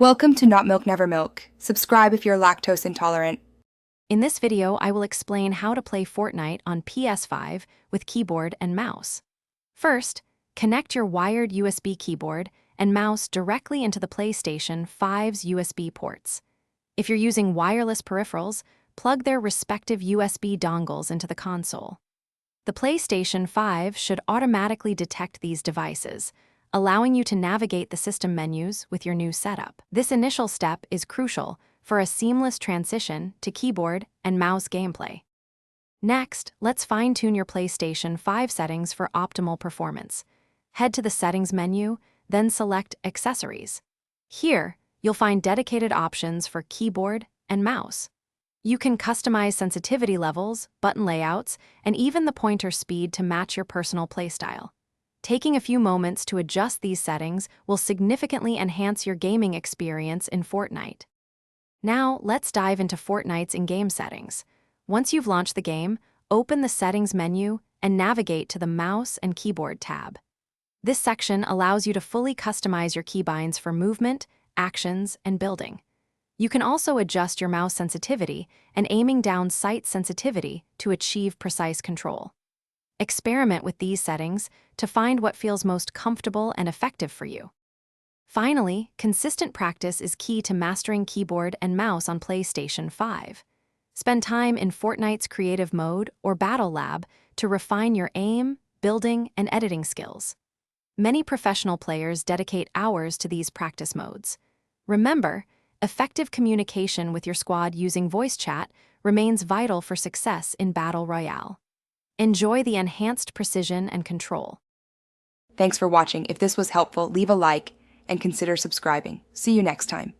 Welcome to Not Milk Never Milk. Subscribe if you're lactose intolerant. In this video, I will explain how to play Fortnite on PS5 with keyboard and mouse. First, connect your wired USB keyboard and mouse directly into the PlayStation 5's USB ports. If you're using wireless peripherals, plug their respective USB dongles into the console. The PlayStation 5 should automatically detect these devices, allowing you to navigate the system menus with your new setup. This initial step is crucial for a seamless transition to keyboard and mouse gameplay. Next, let's fine-tune your PlayStation 5 settings for optimal performance. Head to the Settings menu, then select Accessories. Here, you'll find dedicated options for keyboard and mouse. You can customize sensitivity levels, button layouts, and even the pointer speed to match your personal playstyle. Taking a few moments to adjust these settings will significantly enhance your gaming experience in Fortnite. Now, let's dive into Fortnite's in-game settings. Once you've launched the game, open the Settings menu and navigate to the Mouse and Keyboard tab. This section allows you to fully customize your keybinds for movement, actions, and building. You can also adjust your mouse sensitivity and aiming down sight sensitivity to achieve precise control. Experiment with these settings to find what feels most comfortable and effective for you. Finally, consistent practice is key to mastering keyboard and mouse on PlayStation 5. Spend time in Fortnite's creative mode or battle lab to refine your aim, building, and editing skills. Many professional players dedicate hours to these practice modes. Remember, effective communication with your squad using voice chat remains vital for success in Battle Royale. Enjoy the enhanced precision and control. Thanks for watching. If this was helpful, leave a like and consider subscribing. See you next time.